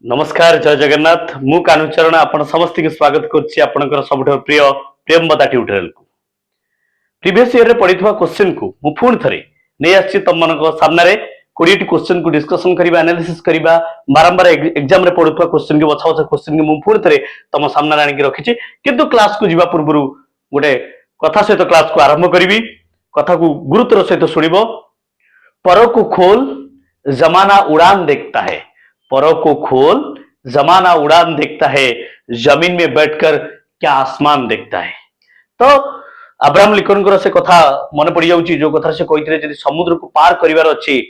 नमस्कार जय जगन्नाथ मु कानुचरण आपण समस्त के स्वागत करछि आपनकर सबठो प्रिय प्रेमवता ट्यूटोरियल को प्रीवियस ईयर रे पढिथवा क्वेश्चन को मु पुन थरे नै आछि तम मनक सामने रे 20 टी क्वेश्चन को डिस्कशन करिबा एनालिसिस करिबा बारंबार एग्जाम रे पढुथवा क्वेश्चन के बछा बछा क्वेश्चन के मु पुन थरे तम सामने राणी के रखिछि किंतु क्लास को जिबा पूर्वरु गोटे कथा सहित क्लास को आरंभ करिवि कथा को गुरुत्व सहित सुनिबो पर को खोल जमाना उड़ान देखता है परों को खोल जमाना उड़ान देखता है जमीन में बैठकर क्या आसमान देखता है। तो अब्राहम लिंकन से कथा मन पड़ जाउची जो कथा से कहितरे जदि समुद्र को पार करिवार अछि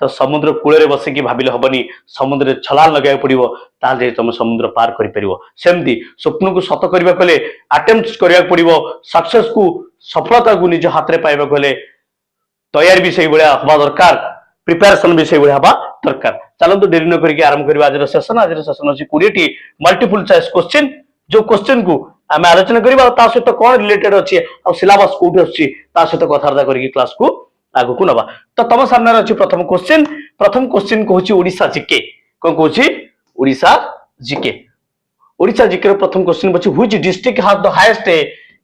तो समुद्र कूल रे बसे कि भाबिले हबनी समुद्र छलाल लगाय पड़िबो ताले तुम समुद्र पार करि परिबो सेमती स्वप्न को सत करिबा कले अटेम्प्ट करिया पड़िबो सक्सेस को सफलता को निज हाथ रे पाइबा कले तैयार भी सही बळिया हवा दरकार प्रिपरेशन भी सही बळिया हवा दरकार। चलंतु देरी न करके आरंभ करिबा आज सेशन अछि 20 टी मल्टीपल चॉइस क्वेश्चन जो क्वेश्चन को आमे आलोचना करिबा ता सहित कोन रिलेटेड अछि आ सिलेबस कोठी अछि ता सहित कथारदा करके क्लास को आगु को नबा। तो तम सामने अछि प्रथम क्वेश्चन कहूची ओडिसा जीके कोन कहूची ओडिसा जीके रो प्रथम क्वेश्चन बछि which district has the highest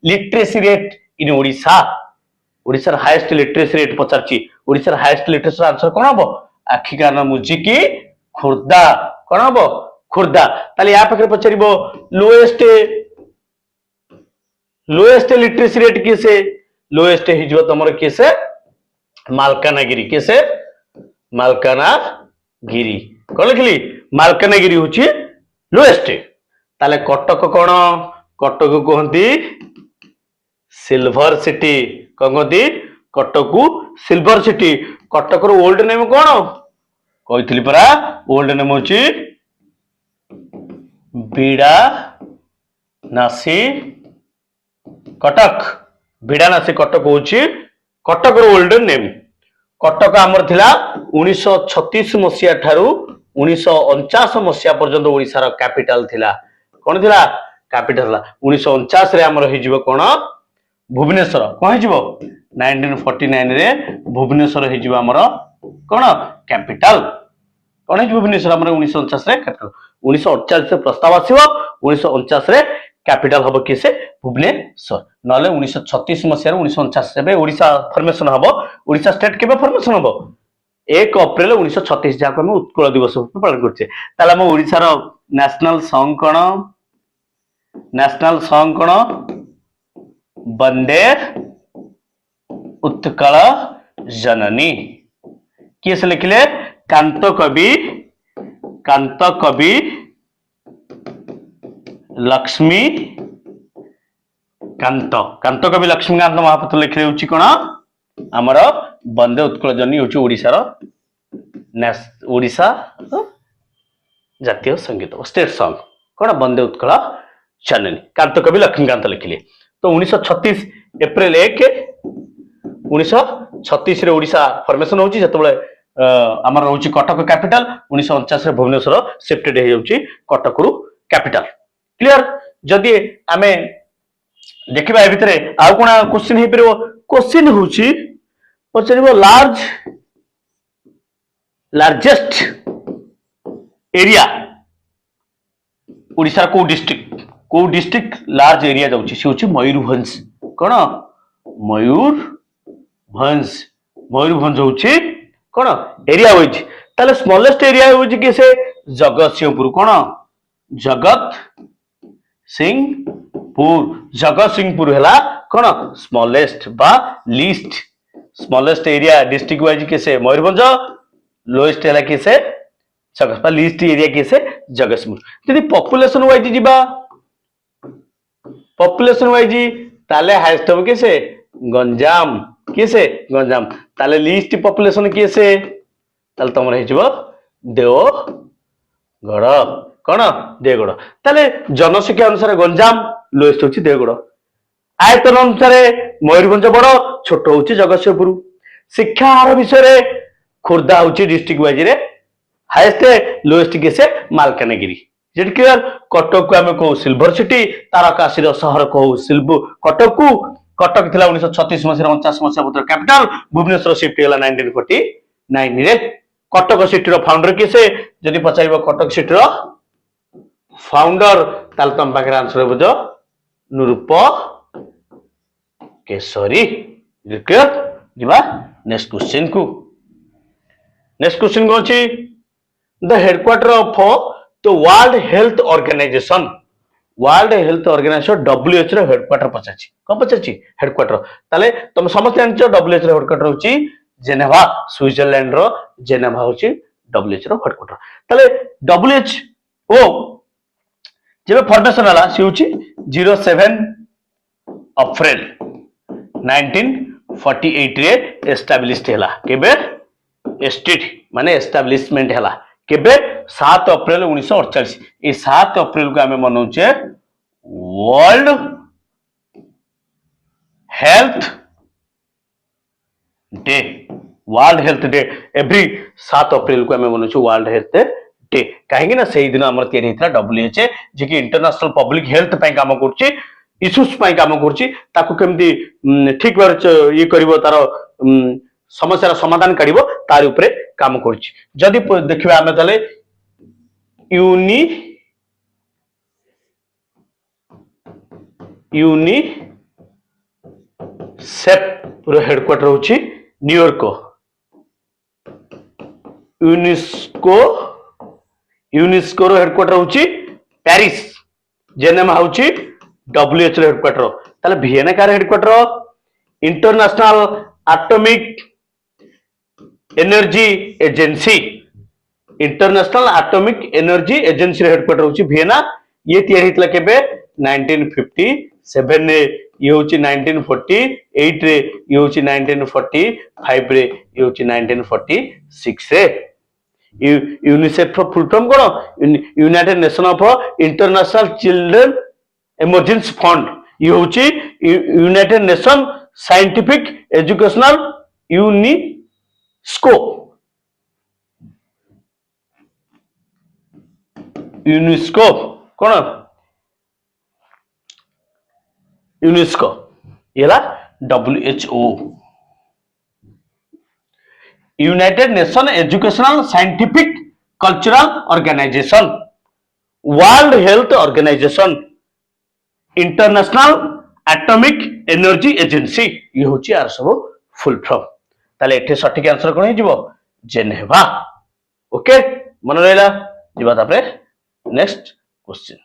literacy rate in Odisha Odisha रो हाईएस्ट लिटरेसी रेट पचारची ओडिसा रो हाईएस्ट लिटरेसी आंसर कोन हबो आखि का नाम मुजिकी खुर्दा कोन हबो खुर्दा ताले या पाखरे पचारिबो लोएस्ट लिटरेसी रेट किसे लोएस्ट हिजबो तमर किसे मालकानगिरी किसे मालकानगिरी कोन लिखली मालकानगिरी होची लोएस्ट ताले कटक कोन कटक कहंती सिल्वर सिटी कहंती कटक सिल्वर सिटी कटक रो ओल्ड नेम कोन कहितली परा ओल्ड नेम होची बिड़ानासी कटक होची कटक रो ओल्ड नेम कटक आमर थिला 1936 मसिया ठारू 1949 मसिया पर्यंत ओडिसा रो कैपिटल थिला कोन थिला कैपिटल 1949 रे आमर हि जिवो कोन भुवनेश्वर कोन हि जिवो 1949 रे भुवनेश्वर हि जिवो आमर कोन कैपिटल कोन हि भुवनेश्वर आमर 1949 रे कैपिटल 1948 से प्रस्ताव आसीबो 1949 रे कैपिटल हबो किसे भुवनेश्वर नले 1936 मसिया 1949 रे ओडिसा फॉर्मेशन हबो ओडिसा स्टेट केबे फॉर्मेशन हबो 1 अप्रैल 1936 जाको हम उत्कल दिवस पालन करछे ताला हम ओडिसा रो नेशनल सॉन्ग कोन वंदे उत्कल जननी किस लिखले कांत कवि लक्ष्मी कांत कवि लक्ष्मीकांत महापात्र लिखले होची कोन हमर वंदे उत्कल जननी होची ओडिसा जातीय संगीत स्टेट सॉन्ग कोन वंदे उत्कल जननी कांत कवि लक्ष्मीकांत लिखले। तो 1936 अप्रैल 1 1936 रे ओडिसा फॉर्मेशन होची जतबळे हमर होची कटक कैपिटल 1949 रे भुवनेश्वर शिफ्टेड हे होची कटक रु कैपिटल क्लियर। जदि आमे देखिबा ए भितरे आ कोना क्वेश्चन हे परबो क्वेश्चन होची पचरिबो लार्जेस्ट एरिया ओडिसा को डिस्ट्रिक्ट लार्ज एरिया जाउची से होची मयूरभंज कोन मयूरभंज होची कोन एरिया होची ताले स्मॉलेस्ट एरिया होची किसे जगतसिंहपुर कोन जगतसिंहपुर हैला कोन स्मॉलेस्ट बा least smallest area district wise किसे मयूरभंज लोएस्ट हैला किसे जगत बा लीस्ट एरिया किसे जगतसिंहपुर। यदि पॉपुलेशन वाइज ताले हाईएस्ट हो किसे गंजाम ताले लीस्ट पॉपुलेशन किसे ताले तमर हे जबो देवगढ़ कोन देवगढ़ ताले जनसंख्या अनुसार गंजाम लोएस्ट होची देवगढ़ आयतन अनुसार मयूरभंज बड़ छोट होची जगतसिंहपुर शिक्षा हार विषय रे खुर्दा होची डिस्ट्रिक्ट वाइज रे हाईएस्ट लोएस्ट किसे मालकानगिरी जेट क्लियर। कटक को हमें कहू सिल्वर सिटी तारकासी शहर कहू कटक थिला 1936 मसिया 49 मसिया पुत्र कैपिटल भुवनेश्वर शिफ्ट हैला 1949 रे कटक सिटी रो फाउंडर किसे जदि पचाइबो कटक सिटी रो फाउंडर ताल तुम पाखे आंसर बुझ निरूप केशरी क्लियर जीवा नेक्स्ट क्वेश्चन को नेक्स्ट क्वेश्चन कौन अछि the headquarter of the world health organization WHO रो हेडक्वार्टर पचाछि कौन पचाछि हेडक्वार्टर ताले तुम समस्त जानछ WHO रो हेडक्वार्टर होछि जेनेवा स्विट्जरलैंड रो जेनेवा होछि WHO रो हेडक्वार्टर ताले WHO जेबे फॉर्मेशन हला से होछि 07 अप्रैल 1948 रे एस्टैब्लिश्ड हला केबे एस्टेट माने एस्टैब्लिशमेंट हला केबे 7 अप्रैल 1948 ए 7 अप्रैल को हमें मनाउछे वर्ल्ड हेल्थ डे एवरी 7 अप्रैल को हमें मनाउछे वर्ल्ड हेल्थ डे कहीं ना से दिन हमर तयारी हितला WHO जे कि इंटरनेशनल पब्लिक हेल्थ पय काम करछि इश्यूज पय काम करछि ताकू केमती ठीक बार ये करिवो तार समस्या समाधान करिवो तार ऊपर काम करछि जदि देखिबा हमें तले यूनिसेफ रो हेडक्वार्टर होछि न्यूयॉर्क यूनेस्को रो हेडक्वार्टर होछि पेरिस जेनेवा होछि WHO रो हेडक्वार्टर ताले वियना कार headquarter international atomic energy agency रो हेडक्वार्टर होछि वियना ये तयारी हितला केबे 1957 रे ये होछि 1948 रे ये होछि 1945 रे ये होछि 1946 रे यूनिसेफ फुल फॉर्म कोन united nation of international children emergency fund ये होछि united nation scientific educational UNESCO कोन यूनेस्को येला WHO united nation educational scientific cultural organization world health organization international atomic energy agency ये होची आर सब फुल फॉर्म ताले एठे सठिक आंसर कोन हिजिवो जेनेवा ओके मन रहला जिबा तापरे next question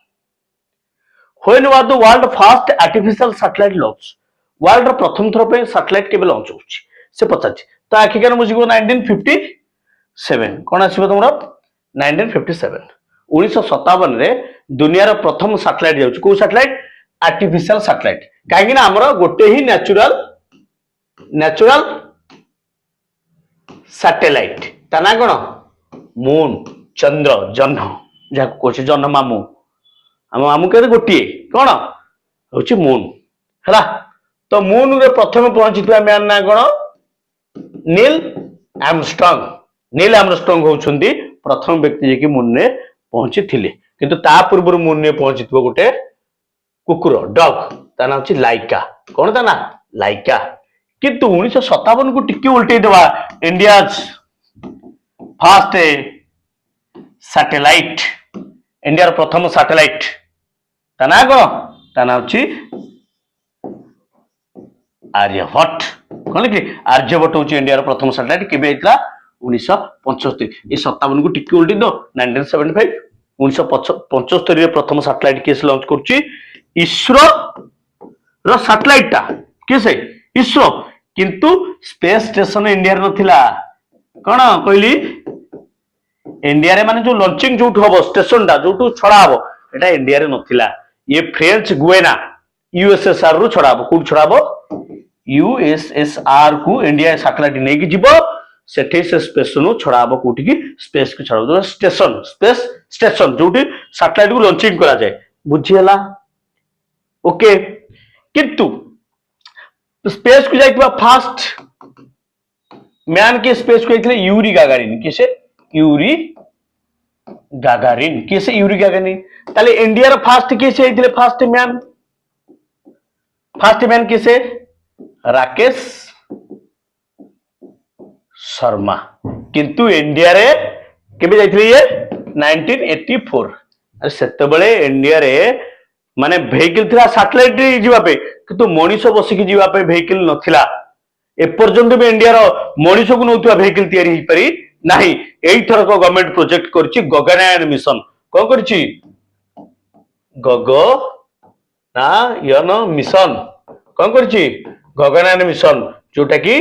when was the world first artificial satellite launch world रो प्रथम थर पे सैटेलाइट केबे लॉन्च होची से पचाची तो आखि केन मुजिगो 1957 कोन आसीबो तमरो 1957 1957 रे दुनिया रो प्रथम सैटेलाइट जाउची को सैटेलाइट आर्टिफिशियल सैटेलाइट काहे ना हमरो गोटे ही नेचुरल सैटेलाइट तना कोन मून चंद्र जह्न जा कोछि जह्न मामू हम मामू के गोटे कोन होछि मून हला तो मून रे प्रथम पहुंचितबा मैन ना कोन नील आर्मस्ट्रांग होउछंदी प्रथम व्यक्ति जे कि मून रे पहुंची थिले किंतु ता पूर्व मून रे पहुंचितबो गोटे कुकुर डॉग ता नाम छि लाइका कोन ता ना लाइका किंतु 1957 को टिके उल्टे देवा इंडिया फर्स्ट सैटेलाइट इंडिया प्रथम सैटेलाइट ता ना को ता नाम छि आर्यभट्ट कोन कि आर्यभट्ट होछि इंडिया प्रथम सैटेलाइट केबे आइतला 1975 ए 57 को टिके उल्टी दो 1975 1975 रे प्रथम सैटेलाइट केस लॉन्च करछि इसरो रो सैटेलाइट ता केसे इसरो किंतु स्पेस स्टेशन इंडिया रे नथिला कोन कहली इंडिया रे माने जो लॉन्चिंग जोठ हबो स्टेशन दा जोठ छडा हबो एटा इंडिया रे नथिला ये फ्रेंच गुएना यूएसएसआर रो छडा हबो कोड छडा हबो यूएसएसआर को इंडिया सैटेलाइट नै कि जिवो सेठी से स्पेस नो छडा हबो कोठी की स्पेस को छडा हबो स्टेशन स्पेस स्टेशन जोठी सैटेलाइट को लॉन्चिंग करा जाय बुझियला ओके किंतु स्पेस को जाइतबा फास्ट मैन के स्पेस को जाइतले यूरी गागारिन किसे यूरी गागारिन ताले इंडिया रो फास्ट किसे जाइतले फास्ट मैन किसे राकेश शर्मा किंतु इंडिया रे केबे जाइतले ये 1984 अरे सेतेबेले इंडिया रे माने भेहिकल थिला सैटेलाइट जीवा पे किंतु मनीष बसिकी जीवा पे भेहिकल नथिला एपर्यंत भी इंडिया रो मनीष को नौथुआ भेहिकल तैयारी ही परी नाही एई थरक गवर्नमेंट प्रोजेक्ट करछि गगनयान मिशन कोन करछि गगनयान मिशन कोन करछि गगनयान मिशन जोटा कि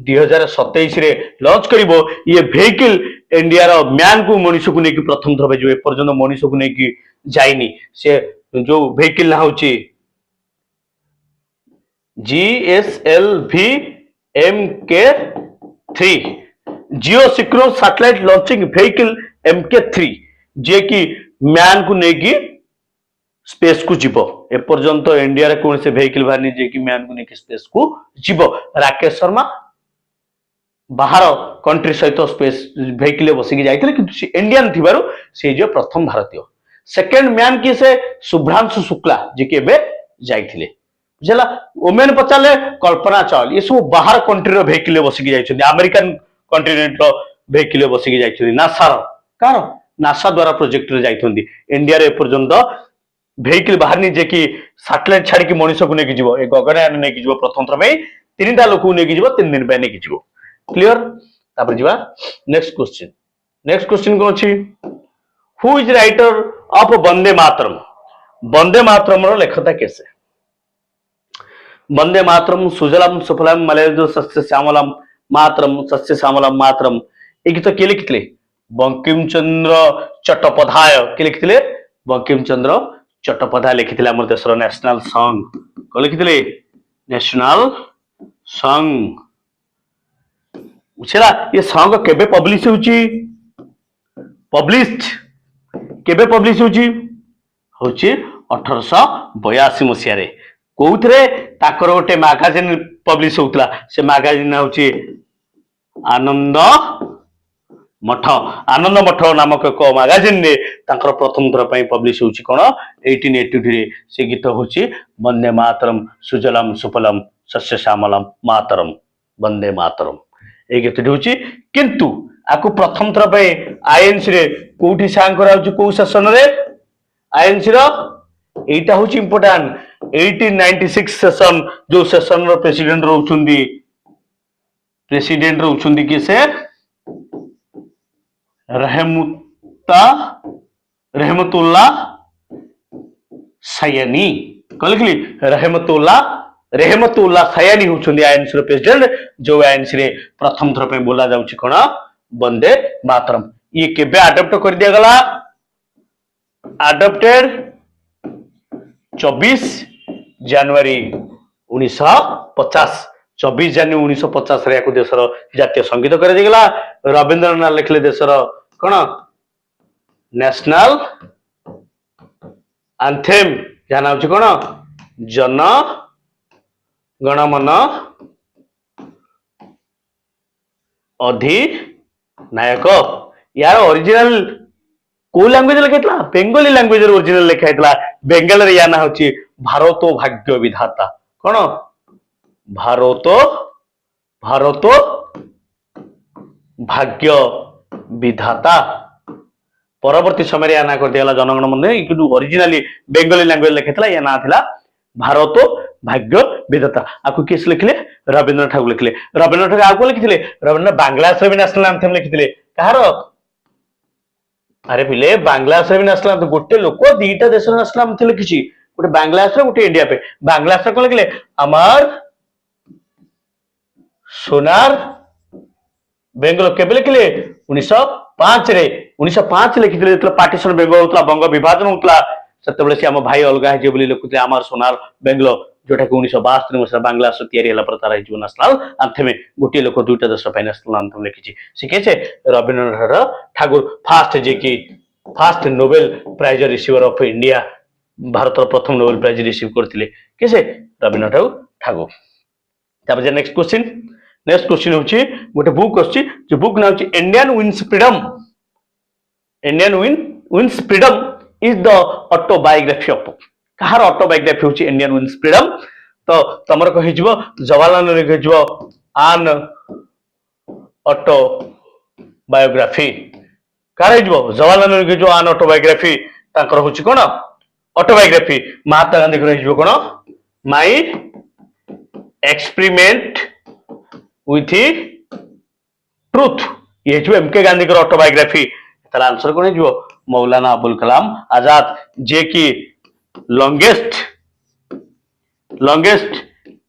2027 रे लॉन्च करिवो ये भेहिकल इंडिया रो मैन को मनीष को नेकी प्रथम थर जो एपर्यंत मनीष को नेकी जाइनी से जो भेहिकल ना होछि GSLV MK3 जियो सिक्रोन सैटेलाइट लॉन्चिंग व्हीकल MK3 जे कि मैन को नेकी स्पेस को जीव एपर्यंत इंडिया रे कौन से व्हीकल बाहरनी जे कि मैन को नेकी स्पेस को जीव राकेश शर्मा बाहर कंट्री सहित स्पेस व्हीकल बसिकी जाइथिले किंतु इंडियन थिबारु से जो प्रथम भारतीय सेकंड मैन की से शुभ्रांशु शुक्ला जे कि एबे जाइथिले बुझला वुमेन पचाले कल्पना चावला ये सब बाहर कंट्री रो व्हीकल बसिकी जाइछथि अमेरिकन कॉन्टिनेंट रो व्हीकल बसिकी जाइछथि नासा रो कार नासा द्वारा प्रोजेक्ट रे जाइथोंदी इंडिया रे पर्यंत व्हीकल बाहरनी जे कि सैटेलाइट छाड़ी की मनुष्य को नेकी जीवो ए गगनयान नेकी जीवो प्रथम थर में तीनटा लोक को नेकी जीवो 3 दिन पे नेकी जीवो क्लियर तापर जीवा नेक्स्ट क्वेश्चन कोन अछि who is writer of Vande Mataram रो लेखता कैसे वंदे मातरम सुजलाम सुफलाम मलयज सस्य श्यामलाम मातरम ए गीत के लिखितले बंकिम चंद्र चट्टोपाध्याय के लिखितले बंकिम चंद्र चट्टोपाध्याय लिखितले हमर देशर नेशनल सॉन्ग को लिखितले नेशनल सॉन्ग उछला ये सॉन्ग केबे पब्लिश होची पब्लिश्ड केबे पब्लिश होची 1882 मसिया रे कोउथरे ताकर गोटे मैगजीन पब्लिश होतला से मैगजीन होची आनंद मठ नामक एक मैगजीन रे ताकर प्रथम थर पई पब्लिश होची कोन 1882 रे से गीत होची वंदे मातरम सुजलाम सुफलाम सस्य श्यामलाम मातरम वंदे मातरम ए गीत होची किंतु आकु प्रथम थर पई आईएनसी रे कोठी सांग करा होची को सेशन रे आईएनसी रो एटा होची इंपोर्टेंट 1896 सेशन जो सेशन रो प्रेसिडेंट रहउछुंदी कि से रहमतुल्लाह सयानी कहलिखली रहमतुल्लाह सयानी होछुंदी आईएनसी रो प्रेसिडेंट जो आईएनसी रे प्रथम थर पे बोला जाउची कोन वंदे मातरम ये केबे अडॉप्ट कर दिया गला अडॉप्टेड 24 जनवरी 1950 24 जनवरी 1950 रे याकु देशर जातीय संगीत कर दिगला रविंद्रनाथ लिखले देशर कोन नेशनल एंथेम जाना होची कोन जन गण मन अधिनायक यार ओरिजिनल को लैंग्वेज लिखाइतला बेंगली लैंग्वेज रे ओरिजिनल लिखाइतला बेंगल रे याना होची भारतो भाग्य विधाता कोन भारतो भाग्य विधाता परवर्ती समय या ना कर दिया जनगण मन किंतु ओरिजिनली बेंगली लैंग्वेज लिखाइतला या ना थिला भारतो भाग्य विधाता आकु किस लिखले रविंद्रनाथ ठाकुर लिखले रविंद्रनाथ ठाकुर आकु लिखिथिले रविंद्रनाथ बांग्लादेश रे भी नेशनल एंथम लिखिथिले कहार अरे पिले बांग्लादेश रे भी नेशनल एंथम गोटे लोक दीटा देश नेशनल एंथम लिखिछि गोटे बांग्लादेश रे गोटे इंडिया पे बांग्लादेश रे को लिखले अमर सोनार बेंगल केबे लिखले 1905 रे 1905 लिखिथिले जतला पार्टीशन बेंगल होतला बंग विभाजन होतला सेतेबेले से हम भाई अलगा है बोली लिखुते अमर सोनार बेंगलो जोटा कि 1972 मसिया बांग्लादेश तैयारी हला पर तारा हिजो नेशनल एंथम गोटे लोक दुईटा देश पे नेशनल एंथम लिखिछि सिकेछे Rabindranath Thakur first Nobel prize receiver of India Bharat प्रथम नोबेल प्राइज रिसीव करथिले केसे रविंद्रनाथ ठाकुर तापर नेक्स्ट क्वेश्चन होछि गोटे बुक होछि जो बुक ना होछि Indian wins freedom is the autobiography of कहार ऑटोबायोग्राफी होछि इंडियन विन्स फ्रीडम तो तमर कहि जिवो जवाहरलाल नेहरू कहि जिवो आन ऑटोबायोग्राफी कार जिवो जवाहरलाल नेहरू कहि जिवो आन ऑटोबायोग्राफी तांकर होची कोन ऑटोबायोग्राफी महात्मा गांधी को हिजो कोन माय एक्सपेरिमेंट विथ ट्रुथ ये जो एमके गांधी को ऑटोबायोग्राफी तार आंसर कोन हिजो मौलाना अबुल कलाम आजाद जे की लॉन्गेस्ट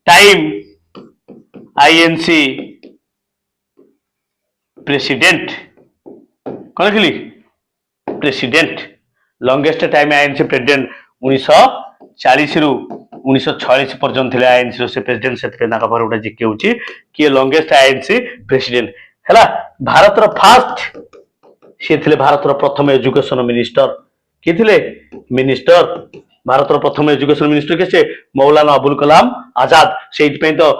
टाइम आईएनसी प्रेसिडेंट कौन लिखिली president longest time INC president 1940 रु 1946 पर्यंत थे आईएनसी से प्रेसिडेंट से पर गोटे जिके होची कि लॉन्गेस्ट आईएनसी प्रेसिडेंट हैला भारत रो फास्ट से थे भारत रो प्रथम एजुकेशन मिनिस्टर किए थे मिनिस्टर भारत रो प्रथम एजुकेशन मिनिस्टर के से मौलाना अबुल कलाम आजाद से तो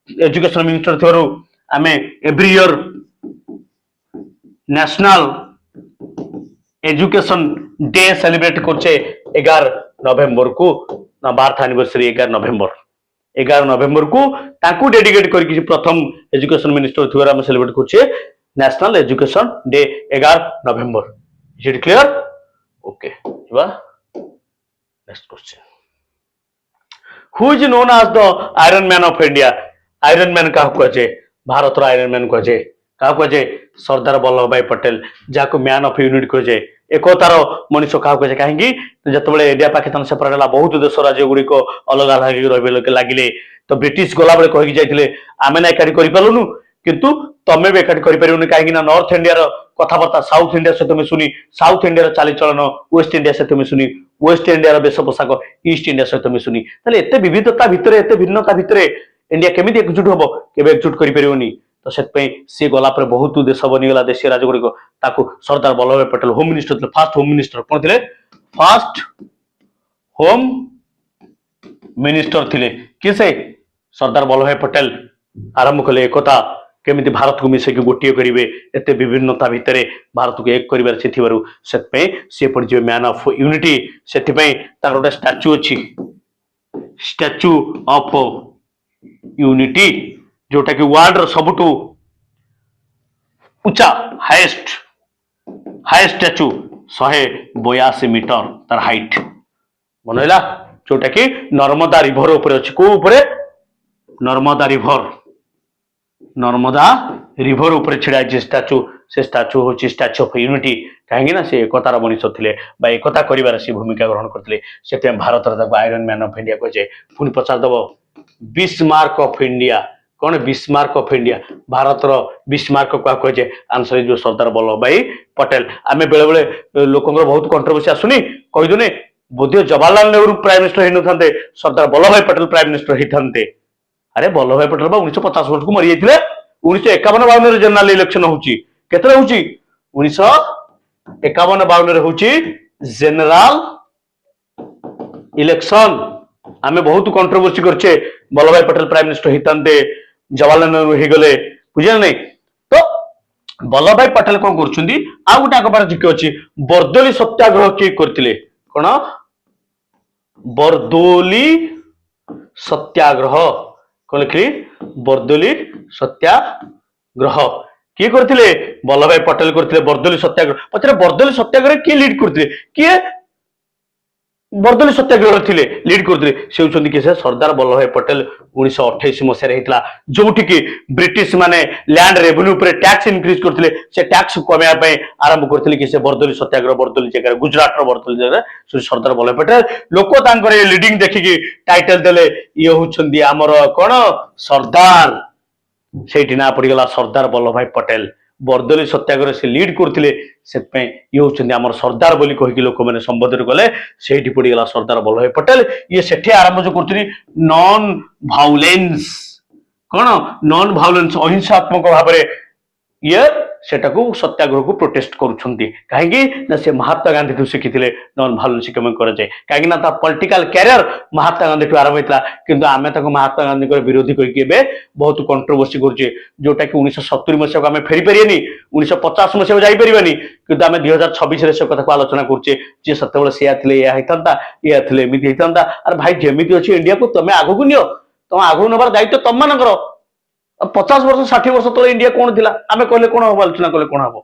एजुकेशन मिनिस्टर थोरू आमे every year national education day celebrate करछे 11 नवंबर को ना 12th एनिवर्सरी 11 नवंबर को ताकू डेडिकेट करके प्रथम एजुकेशन मिनिस्टर थोरा हम सेलिब्रेट करछे national education day 11 November is it clear okay बा next question who is known as the iron man of India iron man क्या कहुए भारत आयरन मैन कहुए क्या कहुए सरदार वल्लभ भाई पटेल जहाँ मैन ऑफ यूनिट कहुए एकतार मनीष क्या कहुए कहीं जो इंडिया पाकिस्तान सेपरेट है बहुत देश राज्य गुड़िक अलग अलग लगे तो ब्रिटिश गला बेले कहीकि जाइए आम ना एकाठी करूँ किंतु तमें भी एकाठी कर कहीं नॉर्थ इंडिया कथबार्ता साउथ इंडिया सहित मिशुनी साउथ इंडिया चालीचलन वेस्ट इंडिया सहित मिशुनी वेस्ट इंडिया वेश पोशाक ईस्ट इंडिया सहित मिशुनी एत विविधता भितर एत भिन्नता भितर इंडिया केमी एकजुट हम के एकजुट करें तो से गला बहुत देश बनीगला देशी राज्य गुड़िक सरदार वल्लभ भाई पटेल होम मिनिस्टर थे फास्ट होम मिनिस्टर कौन थे फास्ट होम मिनिस्टर थे कि से सरदार वल्लभ भाई पटेल आरंभ कले एकता केमिति भारत को मिसेक गोटे करेंगे एत विभिन्नता भितर भारत को एक कर सी पड़े मैन ऑफ यूनिटी से गोटे स्टाच्यू अच्छी स्टाच्यू ऑफ यूनिटी जोटा कि वर्ल्ड सबुठू उच्चा हाईएस्ट स्टाच्यू 182 मीटर तार हाइट बनला जोटा कि नर्मदा रिवर ऊपर अच्छी को ऊपर नर्मदा रिवर ऊपर छिड़ा स्टाच्यू से स्टाच्यू हूँ स्टाच्यू ऑफ यूनिटी कहीं से एकतार मनीष थे एकता कर भूमिका ग्रहण करते से Bharat iron man of India कहे पुणी पचारदेव बिस्मार्क ऑफ इंडिया कौन Bismarck of India Bharat Bismarck क्या कहे आंसर जो सरदार वल्लभ भाई पटेल आम बेले बेले लोक बहुत कंट्रोवर्सी आसुनी कहीदे बोधे जवाहरलाल नेहरू प्राइम मिनिस्टर होता सरदार वल्लभ भाई पटेल प्राइम मिनिस्टर होते अरे वल्लभ भाई पटेल 1950 वर्ष को मरी जाते 1951-52 जनरल इलेक्शन होची 1951-52 होची जनरल इलेक्शन आमे बहुत कंट्रोवर्सी करछे वल्लभ भाई पटेल प्राइम मिनिस्टर हितांते जवाहरलाल नेहरू हो गले बुझे नहीं तो वल्लभ भाई पटेल कौन कर आ गोटे आगपार जिके अच्छी बरदोली सत्याग्रह किए करते कौन बरदोली सत्याग्रह कौन लिखली बरदोली सत्याग्रह किए करते वल्लभ भाई पटेल करते बरदोली सत्याग्रह पचारे बरदोली सत्याग्रह किए लीड करते किए बरदोली सत्याग्रह थे लीड करते से होती सरदार वल्लभ भाई पटेल 1928 मसीह जो ब्रिटिश माने लैंड रेवेन्यू पर टैक्स इनक्रीज करते से टैक्स कमेवाई आरंभ करते कि बरदोली सत्याग्रह बरदोली जगह गुजरात बरदोली जगह सरदार वल्लभ पटेल लोक लीडिंग देखिकी टाइटल देले ये होउछंदी आमर कौन सरदार से ना पड़गला सरदार वल्लभ भाई पटेल बरदोली सत्याग्रह से लीड करते ये होउछंदी आमर सरदार बोली कहिकी लोक मैंने संबोधन कले से पड़गला सरदार वल्लभ भाई पटेल ये सेठी आरंभ जो करते नॉन भाउलेंस कौन नॉन भाउलेंस अहिंसात्मक भाव ये सेटाकू सत्याग्रह को प्रोटेस्ट करुछंती कहीं से महात्मा गांधी ठू शिखी नॉन भाउलेंस कम कराए कहीं पॉलिटिकल कैरियर महात्मा गांधी ठू आरंभ होता किंतु आम महात्मा गांधी विरोधी करके बहुत कंट्रोवर्सी करुचे जोटा कि 1970 मसीह को आम फेरी पारे 1950 मसीह जापरानी किंतु आम 2026 से कथा आलोचना करुचे जी सत या एमती होता अरे भाई जमी अच्छी इंडिया को तुम आग को नियो तुम आग नबार दायित्व तुम मानकर 50 वर्ष 60 वर्ष तले इंडिया कौन थिला आमे कहले कौन हम आलोचना कले कौन हम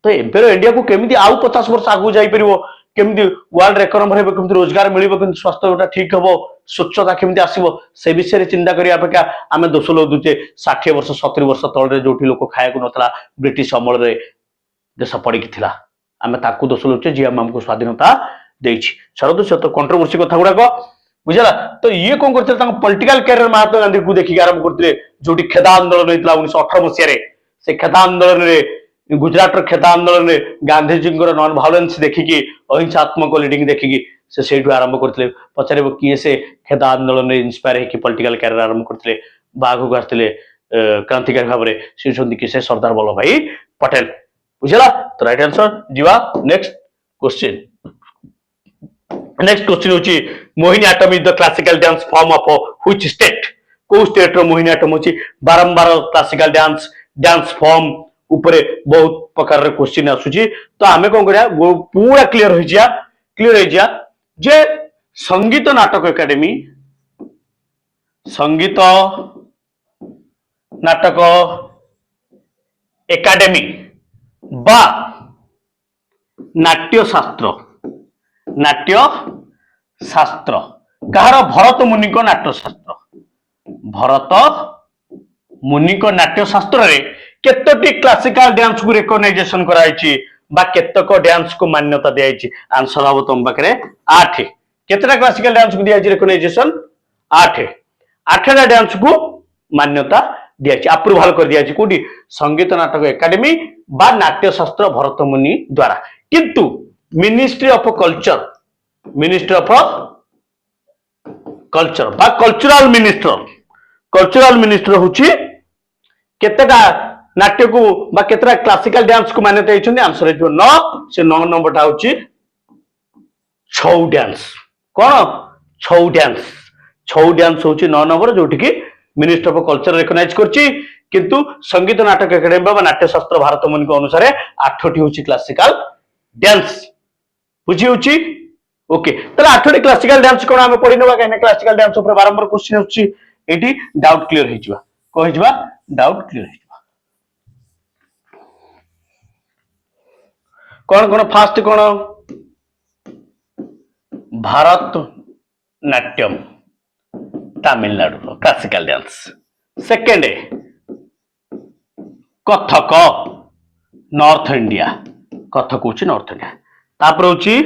तो एबेर इंडिया को केमिति आउ 50 वर्ष आगु जाई परिबो केमती वर्ल्ड एक नंबर हेबो केमती रोजगार मिलिबो केमती स्वास्थ्य ठीक हबो स्वच्छता केमती आसीबो से विषय रे चिंता करिया अपेक्षा आमे दोष लो दुचे 60 वर्ष 70 वर्ष तळ रे जोठी लोक खायको नथला ब्रिटिश अमल रे देश पड़ी थिला आमे ताकू दोष लोचे जे हमको स्वाधीनता देछि शरद से तो कंट्रोवर्सी कथा गुडा को बुझला तो ये कौन करते पॉलिटिकल कैरियर महात्मा गांधी को देखिक आरंभ करते जो खेदा आंदोलन होता 1918 मसीह से खेदा आंदोलन में गुजरात खेदा आंदोलन में गांधीजी नॉन भायोलेंस देखिकी अहिंसात्मक लीडिंग देखिकी से आरंभ करते पचारे किए से खेदा आंदोलन में इंस्पायर होकर पॉलिटिकल कैरियर आरंभ करते बाघ को आसते क्रांतिकारी भाव में सी किए सरदार वल्लभ भाई पटेल बुझला तो राइट आंसर जीवा नेक्स्ट क्वेश्चन नेक्स्ट क्वेश्चन होची Mohiniyattam is the classical dance form of which state को स्टेट रो मोहिनीअट्टम होची बारंबार क्लासिकल डांस फॉर्म ऊपर बहुत प्रकार रे क्वेश्चन आसुची तो हमें कोन करिया पूरा क्लियर हो जा जे संगीत नाटक एकेडमी संगीत नाटक एकेडमी बा नाट्य शास्त्र कहार भरत मुनि को नाट्यशास्त्र भरत मुनि को नाट्यशास्त्र रे केतोटी क्लासिकल डांस को रिकॉग्नाइजेशन कराइछि बा केतक डांस को मान्यता दियाइछि आंसर हबो तुम पाखरे 8 केतटा क्लासिकल डांस को दियाइछि रिकॉग्नाइजेशन 8 8टा डांस को मान्यता दियाइछि अप्रूवल कर दियाइछि कोठी संगीत नाटक एकेडमी बा नाट्यशास्त्र भरत मुनि द्वारा किंतु मिनिस्ट्री ऑफ कल्चर बा कल्चरल मिनिस्टर होची केतेटा नाट्य को बा केतेटा क्लासिकल डांस को मान्यता दैछन्ती आंसर जो 9 से 9 नंबर टा होची छौ डांस कोन छौ डांस होची 9 नंबर जोठी की मिनिस्टर ऑफ कल्चर रिकॉग्नाइज करची किंतु संगीत नाटक एकेडमी बा नाट्यशास्त्र भारत मुनि को अनुसार 8टी होची क्लासिकल डांस बुझी होची ओके तले 8टी क्लासिकल डांस कोन हम पढि नबा कहने क्लासिकल डांस ऊपर बारंबार क्वेश्चन होची एटी डाउट क्लियर हेजिबा को हेजिबा डाउट क्लियर हेजिबा कोन फास्ट कोन Bharatanatyam Tamil Nadu classical dance second Kathak north India Kathak होची नॉर्थ इंडिया तापर होची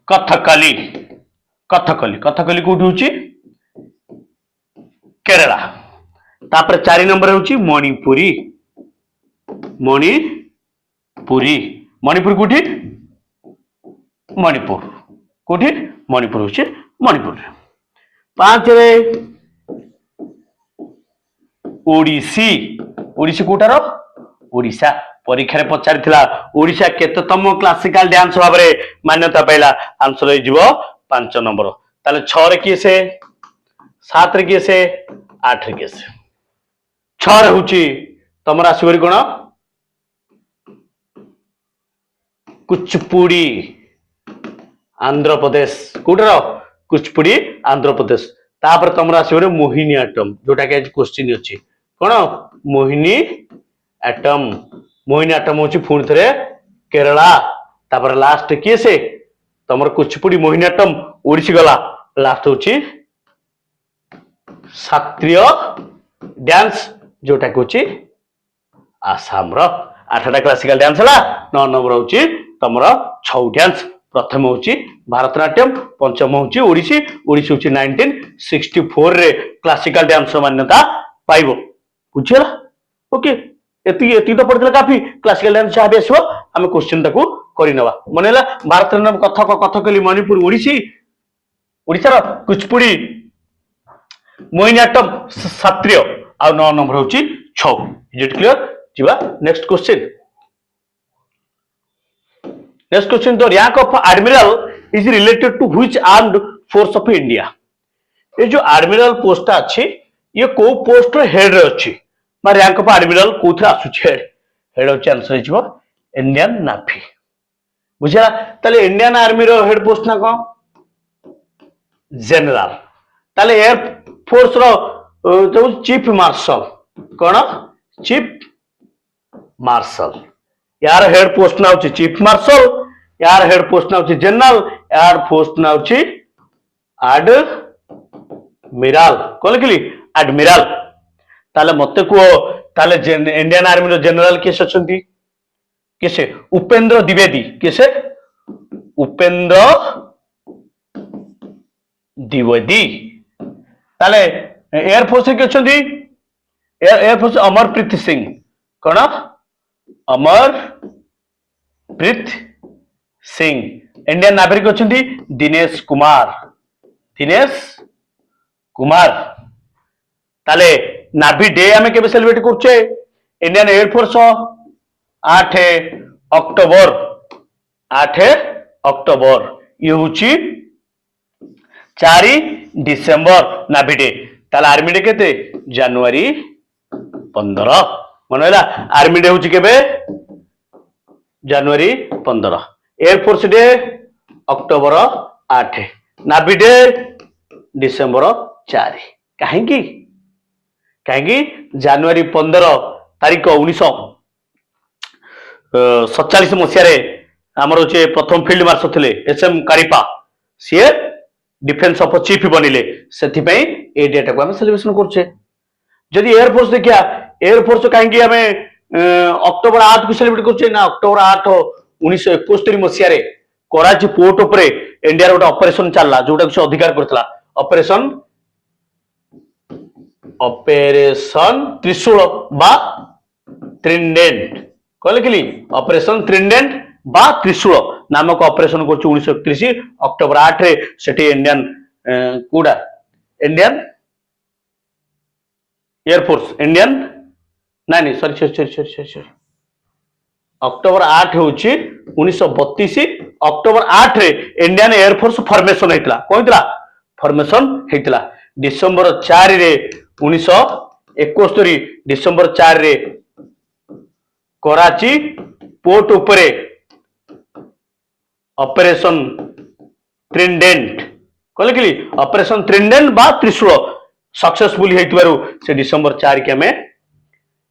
कथकली कोठी होची केरला तापर 4 नंबर होची मणिपुरी कोठी मणिपुर होची मणिपुर 5 रे ओडिसी कोटार ओडिशा परीक्षा रे पचारिथिला ओडिशा केततम क्लासिकल डांस भाव रे मान्यता पाइला आंसर हो जिवो 5 नंबर ताले 6 रे किए से 7 रे किए से 8 रे किए से 6 रे होची तमर आसीबरी कोन कुचिपुड़ी आंध्र प्रदेश कोटर कुचिपुड़ी आंध्र प्रदेश तापर तमर आसीबरे मोहिनीअट्टम जोटा के क्वेश्चन अछि कोन मोहिनीअट्टम होची पुणी थे केरला तापर लास्ट किए से तमर कुचिपुड़ी मोहिनीअट्टम ओडिसी गला लास्ट होची शास्त्रीय डांस जोटा होची आसाम रो 8टा क्लासिकल डांस हला 9 नंबर होची तमर 6 डांस प्रथम होची भारतनाट्यम पंचम होची ओडिसी होची 1964 रे क्लासिकल डांस मान्यता पाइबो बुझिला ओके एती तो पड़ता काफी क्लासिकल डांस जहाँ भी आसो आम क्वेश्चन ताकू करनवा मन है भारत नाम कथक कथकली मणिपुर ओडिसी ओडिशार कुचिपुड़ी मोहिनीअट्टम शास्त्रीय आ 9 नंबर होची 6 इज इट क्लियर जीवा नेक्स्ट क्वेश्चन तो rank of admiral is related to which armed force of India ये जो एडमिरल पोस्ट अच्छी ये को पोस्ट हेड रे अच्छी बा रैंक ऑफ एडमिरल कोथरे आसुची हेड होची आंसर हिजबो इंडियन नेवी बुझला ताले इंडियन आर्मी रो हेड पोस्ट ना को जनरल ताले एयर फोर्स रो जो चीफ मार्शल कोन चीफ मार्शल यार हेड पोस्ट ना होची चीफ मार्शल, यार हेड पोस्ट ना होची जनरल, यार पोस्ट ना होची एडमिराल कौन लिखिली एडमिराल। ताले मते को ताले इंडियन आर्मी रो जनरल किस अछंती किसे उपेंद्र द्विवेदी किसे उपेंद्र द्विवेदी। ताले एयरफोर्स के अछंती एयरफोर्स अमरप्रीत सिंह कौन अमरप्रीत सिंह। इंडियन नागरिक अछंती दिनेश कुमार दिनेश कुमार। ताले नाभी डे आमे केबे सेलिब्रेट करछे इंडियन एयरफोर्स 8 अक्टोबर 8 अक्टोबर ये होची 4 डिसेंबर नाभी डे। ताले आर्मी डे केते जनवरी 15 मन होला आर्मी डे होची केबे January 15 air force day October 8 navy day December 4 कहीं कहीं जनवरी 15 तारीख 1947 मसीह आमर होचे प्रथम फील्ड मार्शल थे एसएम कारिपा सी डिफेन्स ऑफ चीफ बनिले से ए डेटा को सेलिब्रेशन करछे। जदि एयरफोर्स देखिया एयरफोर्स कहीं आम अक्टोबर 8 को सेलिब्रेट करछे ना अक्टोबर 8 1971 मसीह कराची पोर्ट उपरे इंडिया गोटे ऑपरेशन चलला जोटा से अधिकार करथिला ऑपरेशन ऑपरेशन त्रिशूल बा ट्रिडेंट कह लिखिली ऑपरेशन ट्रिडेंट बा त्रिशूल नामक ऑपरेशन कर 1931 अक्टोबर 8 रे सेठी इंडियन कोडा इंडियन एयरफोर्स इंडियन नहीं sorry sorry sorry sorry sorry October 8 होची 1932 अक्टोबर 8 रे इंडियन एयरफोर्स फॉर्मेशन हेतला कोइतला फॉर्मेशन हेतला डिसेंबर 4 रे 1971 डिसेंबर 4 रे कराची पोर्ट उपरे ऑपरेशन ट्रिडेंट कह लिखिली ऑपरेशन ट्रिडेंट बा त्रिशूल सक्सेसफुल हेतुवारु से डिसेंबर 4 के हमें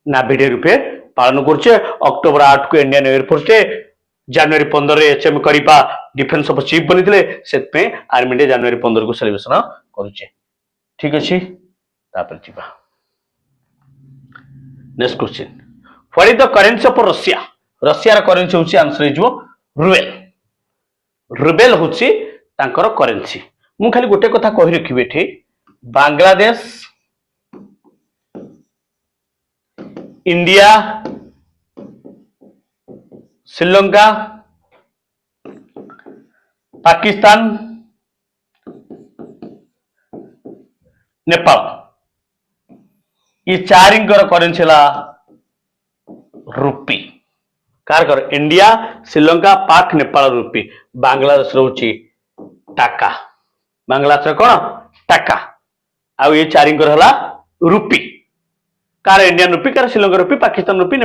नाभी डे रूपे पालन करछे। अक्टोबर 8 को इंडियन एयरफोर्स डे जनवरी 15 रे HM Cariappa defence of chief बनिथिले सेतपे आर्मी डे जनवरी 15 को सेलिब्रेशन करूछे। ठीक अछि तापर जिबा next question what is the currency of Russia Russia रा करेंसी होछि आंसर हे जो रूबेल रूबेल होछि तांकर करेंसी। मु खाली गोटे कथा कहि रखिबे एठी बांग्लादेश इंडिया श्रीलंका पाकिस्तान नेपाल ये चारिंकर करेंसी ला रुपी कार कर इंडिया श्रीलंका पाक नेपाल रुपी बांग्लादेश रोची टाका बांग्लादेश कौन टाका आउ ये चारिंकर हला रुपी कार इंडियन रुपी कार Sri Lanka rupee Pakistan rupee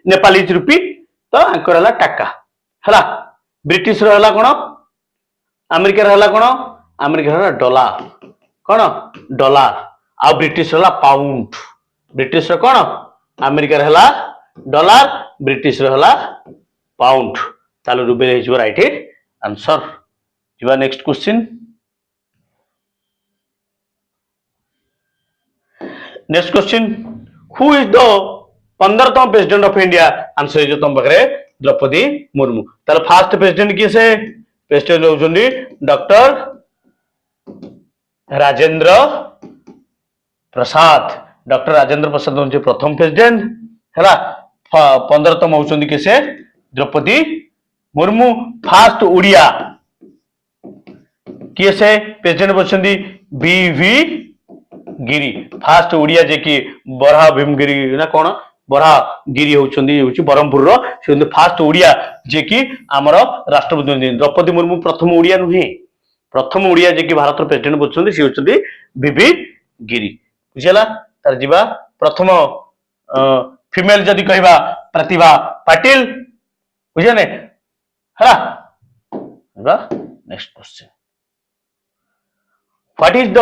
Nepalese rupee तो आंकर हला टाका हला ब्रिटिश रो हला कोन अमेरिका रो हला कोन अमेरिका रो डॉलर कोन डॉलर आ ब्रिटिश हला पाउंड ब्रिटिश रो कोन अमेरिका रो हला डॉलर ब्रिटिश रो हला पाउंड तालो रुबेल हे जो राइट आंसर जिबा next question next question who is the 15तम प्रेसिडेंट ऑफ इंडिया आंसर जो तुम बगरे द्रौपदी मुर्मू तार फास्ट प्रेसिडेंट किए से प्रेसिडेंट होउछन्दी डॉक्टर राजेंद्र प्रसाद होउछ प्रथम प्रेसिडेंट हैला 15तम होउछन्दी किसे द्रौपदी मुर्मू फास्ट उड़िया किए से प्रेसिडेंट होउछन्दी बीवी गिरी फास्ट उड़िया जे कि बरहा भीमगिरी ना कोन बरहा गिरी होउछन्दी होउछि बरहमपुर रो से फास्ट उड़िया जे कि हमर राष्ट्रपति द्रौपदी मुर्मू प्रथम उड़िया नुहे प्रथम उड़िया जे कि भारत प्रेसिडेंट होउछन्दी से होउछन्दी बीबी गिरी बुझला तार जिबा प्रथम फीमेल जदी कहबा प्रतिभा पाटिल बुझने हला next question what is the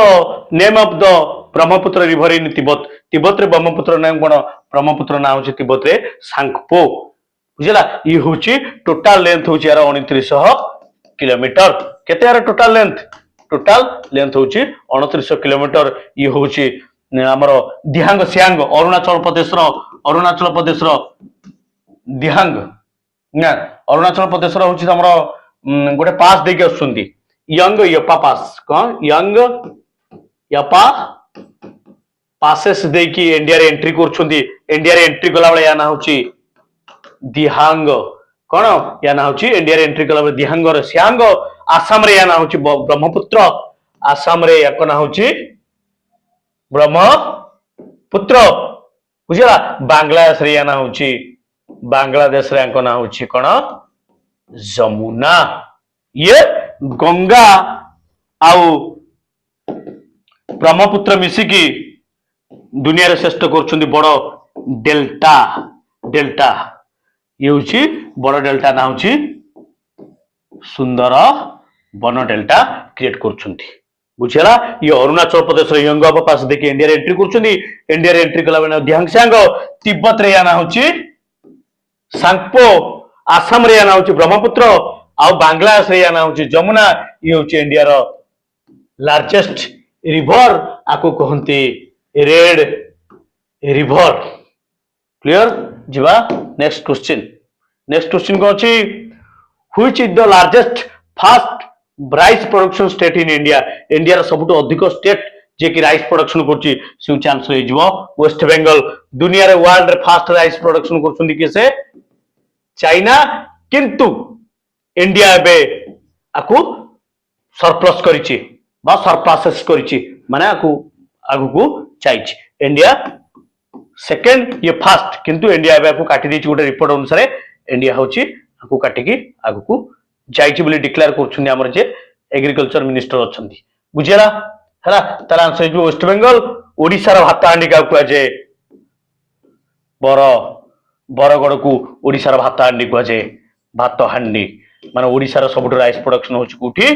name of the Brahmaputra river in Tibet Tibet रे ब्रह्मपुत्र नाम कोन ब्रह्मपुत्र नाम होछि तिब्बत रे सांगपो बुझला ये होची टोटल लेंथ होची यार 2900 किलोमीटर केते यार टोटल लेंथ होची 2900 किलोमीटर ये होची हमर दिहांग सियांग अरुणाचल प्रदेश दिहांग ना अरुणाचल प्रदेश होची हमर गोटे पास देके आछुंती यंग यपा पास कौन यंग यपा पासेस देकी इंडिया रे एंट्री करछुंती इंडिया रे एंट्री कला बेले या ना होची दिहांग कौन या ना होची इंडिया रे एंट्री कला बेले दिहांग रे सियांग आसाम रे या ना होची ब्रह्मपुत्र आसाम रे या ना होची ब्रह्मपुत्र बुझला बांग्लादेश रे या ना होची बांग्लादेश रे ना होची कौन जमुना ये गंगा आउ ब्रह्मपुत्र मिसिकी दुनिया रे श्रेष्ठ करछुंदी बड़ डेल्टा डेल्टा ये होची बड़ डेल्टा ना होची सुंदर वन डेल्टा क्रिएट करछुंदी बुझला ये अरुणाचल प्रदेश रे यंग पास देखि इंडिया रे एंट्री करछुंदी इंडिया रे एंट्री कला बेना ध्यांगसांग तिब्बत रे या ना होची सांगपो आसाम रे या ना होची ब्रह्मपुत्र आ बांग्लादेश रे या ना होची जमुना ये होची इंडिया रो लार्जेस्ट रिवर आको कहंती रेड रिवर क्लियर जीवा नेक्स्ट क्वेश्चन को अछि which is the largest first rice production state in India India रो सबटु अधिक स्टेट जे कि राइस प्रोडक्शन करछि से चांस हो जीवो वेस्ट बंगाल दुनिया रे वर्ल्ड रे फास्ट राइस प्रोडक्शन करछुंदी किसे चाइना किंतु इंडिया एबे आकु सरप्लस करिछि बा सरप्लसेस करिछि माने आगु चाहिए इंडिया सेकेंड ये फास्ट किंतु इंडिया एबे काटी दी गोटे रिपोर्ट अनुसार इंडिया होची आकु काटिकी आगु जाइछि बोली डिक्लेयर करछुनी हमर जे एग्रीकल्चर मिनिस्टर अछंती बुझियला हला तार आंसर जो वेस्ट बंगाल ओडिसा रो भात हांडी का कुआ जे बरगड़ को ओडिसा रो भात हांडी कुआ जे भात हांडी माने ओडिसा रो सबटु राइस प्रोडक्शन होची कोठी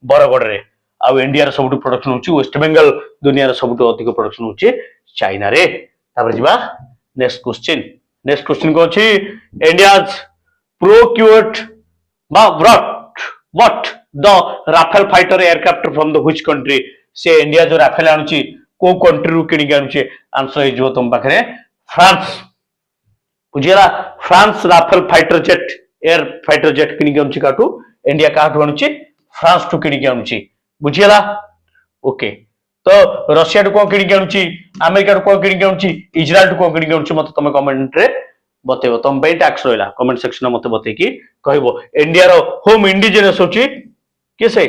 बरगड़ रे आ इंडिया रो सबटु प्रोडक्शन होची वेस्ट बंगाल दुनिया रो सबटु अधिक प्रोडक्शन होची चाइना रे तापर जिबा नेक्स्ट क्वेश्चन को अछि India's प्रोक्यूर्ड what the Rafale fighter aircraft from the which country से इंडिया जो राफेल आनुची को कंट्री रु किनी आनुची आंसर हे जो तुम पाखरे फ्रांस बुझियला France Rafale fighter jet air fighter jet किनी आनुची काटू इंडिया काटू आनुची फ्रांस टू किनी आनुची बुझियला ओके तो रशिया टू को किनी आनुची अमेरिका टू को किनी आनुची इजराइल टू को किनी आनुची मत तुम कमेंट रे बतेबो तुम पे टैक्स रहला कमेंट सेक्शन में मते बते की कहबो इंडिया रो होम इंडिजिनस होची किसे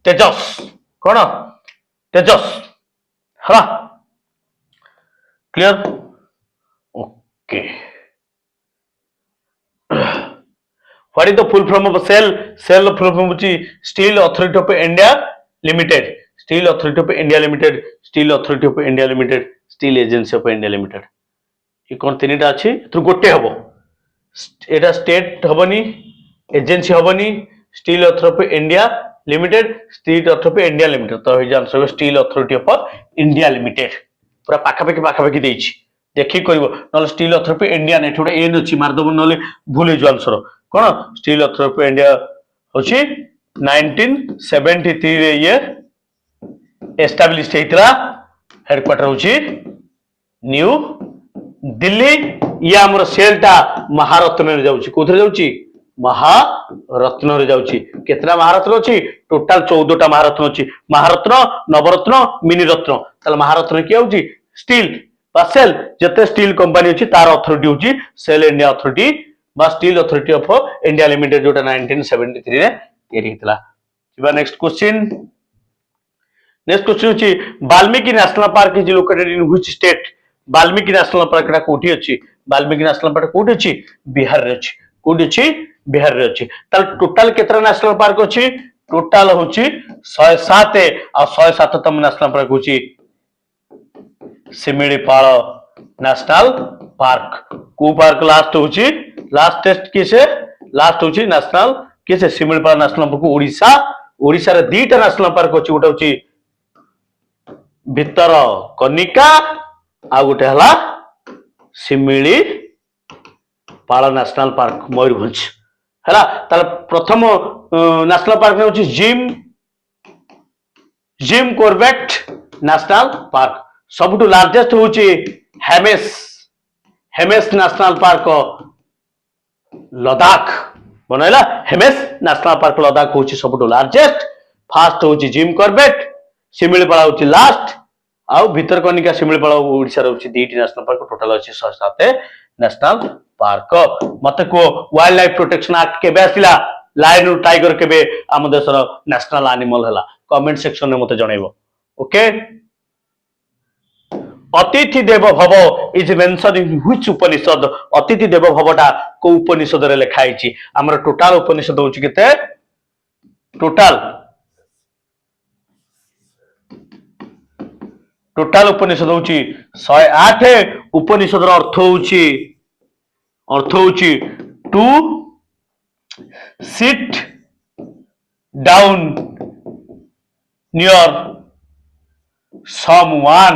तेजस कोन तेजस हला clear okay what is the full form of SAIL full form होची steel authority of India limited steel authority of India limited steel authority of India limited steel agency of India limited ये कौन तीनटा अच्छी तो गोटे हम एटा state हबनी एजेंसी हबनी steel authority of India limited steel authority of India limited तो हे answer steel authority of India limited पूरा पाखापाखि देछि देखि करबो नले स्टील अथॉरिटी ऑफ इंडिया ने थोड़ा एन अछि मार दबो नले भूल जो आंसर कोन स्टील अथॉरिटी ऑफ इंडिया होछि 1973 रे ये एस्टैब्लिश हेतला हेडक्वार्टर होछि न्यू दिल्ली या हमर सेलटा महारत्न रे जाउची कोथरे जाउची महारत्न रे जाउची केतना महारत्न अछि टोटल 14 टा महारत्न अछि महारत्न नवरत्न मिनी रत्न तले महारत्न कि होउची स्टील बा सेल जते स्टील कंपनी अछि तार अथॉरिटी होउची सेल इंडिया अथॉरिटी बा steel authority of India limited जोटा 1973 रे तयारी हितला जिबा नेक्स्ट क्वेश्चन होची Valmiki national park is located in which state Valmiki national park टा कोठी अछि वाल्मीकि नेशनल पार्क कोठी अछि बिहार रे अछि कोठी अछि बिहार रे अछि ताल टोटल केतना नेशनल पार्क अछि टोटल होछि 107 आ 107 तम नेशनल पार्क होछि सिमिलीपाल नेशनल पार्क को पार्क लास्ट होछि लास्ट टेस्ट किसे लास्ट होछि नेशनल किसे सिमिलीपाल नेशनल पार्क ओडिसा रे दीटा नेशनल पार्क होछि गोटे होछि भितर कनिका आ गोटे हला Simlipal national park Mayurbhanj है। प्रथम नेशनल पार्क हूँ Jim Jim Corbett national park. सबुठ लार्जेस्ट हूँ हेमेस हेमेस नेशनल पार्क लद्दाख बनला। हेमेस नेशनल पार्क लद्दाख हूँ सबुठ लार्जेस्ट। फास्ट हूँ जिम कॉर्बेट, शिमिलीपाल हूँ लास्ट, आउ भितरकनिका शिमिलीपाल ओडिशा हूँ दुईटी नेशनल पार्क। टोटाल अच्छी 107 नेशनल पार्क। मत कह वाइल्ड लाइफ प्रोटेक्शन एक्ट केबे आसिला, लायन टाइगर केबे आम देशर नेशनल एनिमल है, कमेंट सेक्शन में मत जनइबो। ओके, अतिथि देव भव इज मेंशन इन व्हिच उपनिषद। अतिथि देव भवटा को उपनिषद रे लिखाई छी। हमर टोटल उपनिषद होची केते, टोटल उपनिषद होची 108। उपनिषद रो अर्थ होची to sit down near someone,